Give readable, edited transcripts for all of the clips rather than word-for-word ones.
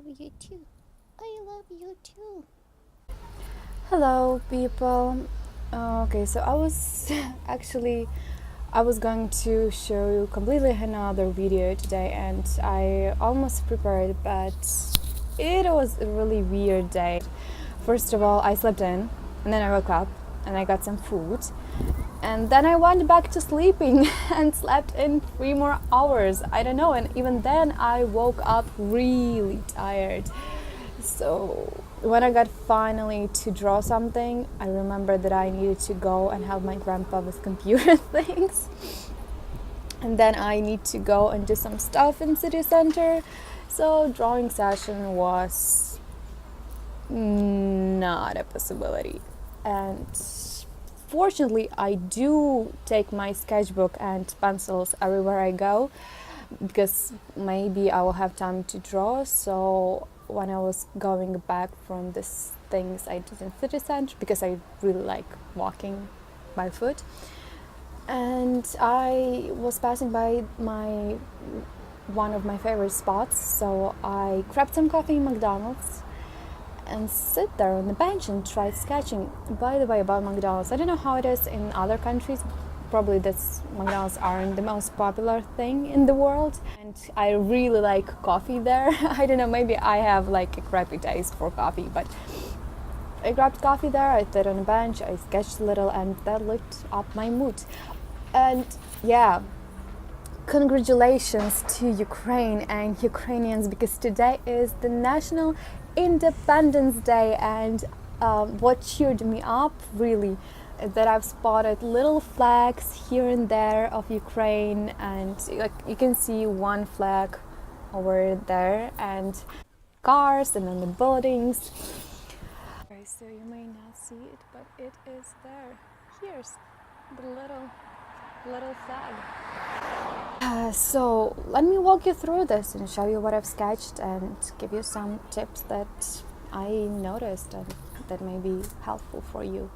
love you too. I love you too. Hello, people. Okay, so I was actually I was going to show you completely another video today, and I almost prepared, but it was a really weird day. First of all, I slept in, and then I woke up, and I got some food, and then I went back to sleeping and slept in 3 more hours. I don't know, and even then I woke up really tired. So when I got finally to draw something, I remembered that I needed to go and help my grandpa with computer things. And then I need to go and do some stuff in city center. So drawing session was not a possibility. And fortunately, I do take my sketchbook and pencils everywhere I go, because maybe I will have time to draw. So when I was going back from these things I did in city center, because I really like walking by foot, and I was passing by one of my favorite spots, so I grabbed some coffee in McDonald's and sit there on the bench and try sketching. By the way, about McDonald's, I don't know how it is in other countries. Probably that's McDonald's aren't the most popular thing in the world, and I really like coffee there. I don't know, maybe I have like a crappy taste for coffee, but I grabbed coffee there, I sat on a bench, I sketched a little, and that lifted up my mood. And yeah, congratulations to Ukraine and Ukrainians, because today is the National Independence Day, and what cheered me up really is that I've spotted little flags here and there of Ukraine, and like you can see one flag over there, and cars and then the buildings. Okay, so you may not see it, but it is there. Here's the little flag. So let me walk you through this and show you what I've sketched and give you some tips that I noticed and that may be helpful for you.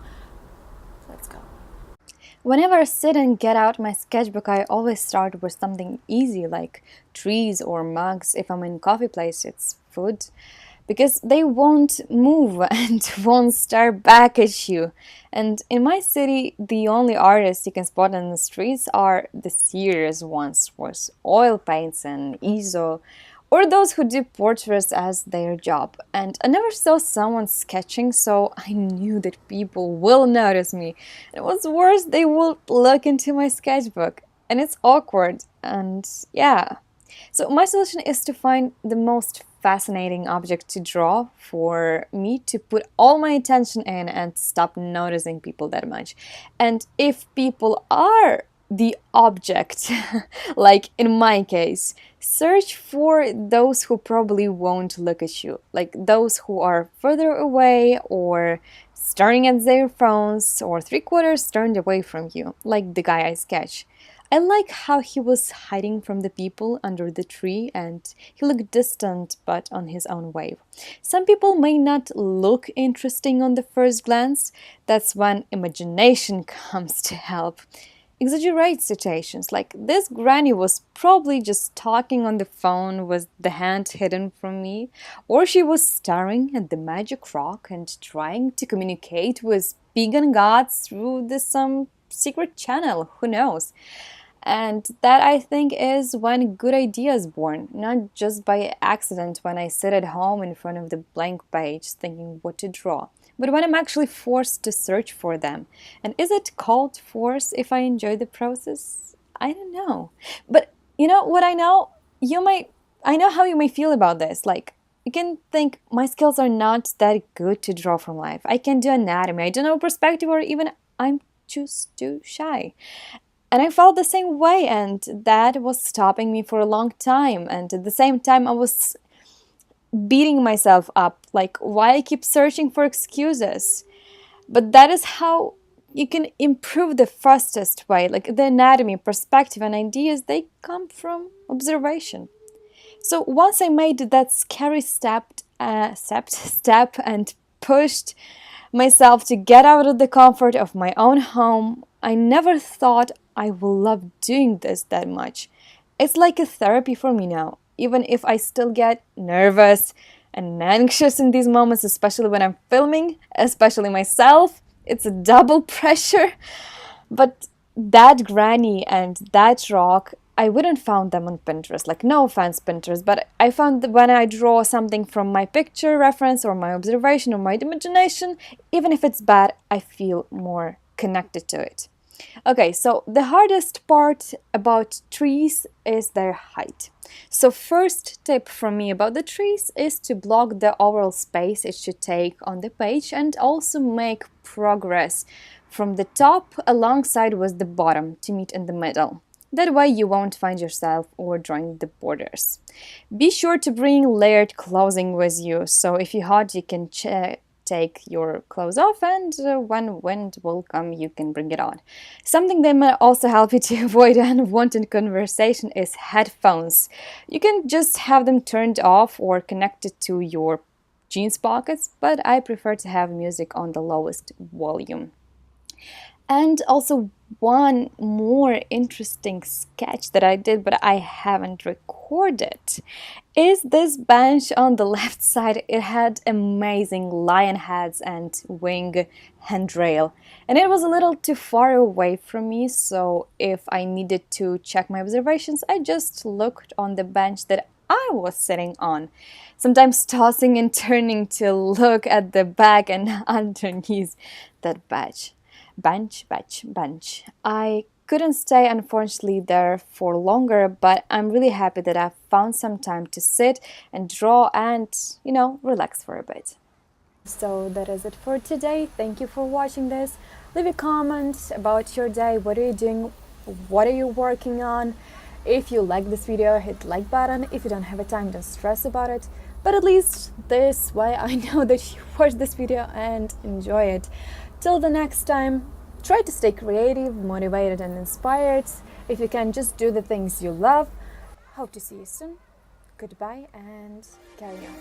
Let's go. Whenever I sit and get out my sketchbook, I always start with something easy like trees or mugs. If I'm in a coffee place, it's food, because they won't move and won't stare back at you. And in my city, the only artists you can spot in the streets are the serious ones with oil paints and easel, or those who do portraits as their job. And I never saw someone sketching, so I knew that people will notice me. And what's worse, they will look into my sketchbook, and it's awkward. And yeah. So my solution is to find the most fascinating object to draw for me to put all my attention in and stop noticing people that much. And if people are the object, like in my case, search for those who probably won't look at you, like those who are further away or staring at their phones or 3/4 turned away from you, like the guy I sketched. I like how he was hiding from the people under the tree, and he looked distant but on his own way. Some people may not look interesting on the first glance. That's when imagination comes to help. Exaggerate situations, like this granny was probably just talking on the phone with the hand hidden from me, or she was staring at the magic rock and trying to communicate with pagan gods through some secret channel, who knows. And that, I think, is when good ideas born, not just by accident when I sit at home in front of the blank page thinking what to draw, but when I'm actually forced to search for them. And is it called force if I enjoy the process? I don't know. But you know what I know? I know how you may feel about this. Like, you can think my skills are not that good to draw from life. I can do anatomy, I don't know perspective, or even I'm just too shy. And I felt the same way, and that was stopping me for a long time. And at the same time, I was beating myself up, like, why I keep searching for excuses. But that is how you can improve the fastest way. Like the anatomy, perspective, and ideas, they come from observation. So once I made that scary step and pushed myself to get out of the comfort of my own home, I never thought I will love doing this that much. It's like a therapy for me now. even if I still get nervous and anxious in these moments, especially when I'm filming, especially myself. It's a double pressure. But that granny and that rock, I wouldn't found them on Pinterest. Like, no offense, Pinterest, but I found that when I draw something from my picture reference or my observation or my imagination, even if it's bad, I feel more connected to it. Okay, so the hardest part about trees is their height. So first tip from me about the trees is to block the overall space it should take on the page and also make progress from the top alongside with the bottom to meet in the middle. That way you won't find yourself overdrawing the borders. Be sure to bring layered clothing with you, so if you're hot you can take your clothes off, and when wind will come you can bring it on. Something that might also help you to avoid unwanted conversation is headphones. You can just have them turned off or connected to your jeans pockets, but I prefer to have music on the lowest volume. And also one more interesting sketch that I did but I haven't recorded is this bench on the left side. It had amazing lion heads and wing handrail, and it was a little too far away from me, so if I needed to check my observations I just looked on the bench that I was sitting on, sometimes tossing and turning to look at the back and underneath that bench. I couldn't stay, unfortunately, there for longer, but I'm really happy that I found some time to sit and draw and, relax for a bit. So that is it for today. Thank you for watching this. Leave a comment about your day. What are you doing? What are you working on? If you like this video, hit the like button. If you don't have a time, don't stress about it. But at least this way I know that you watched this video and enjoy it. Till the next time, try to stay creative, motivated and inspired. If you can, just do the things you love. Hope to see you soon. Goodbye and carry on.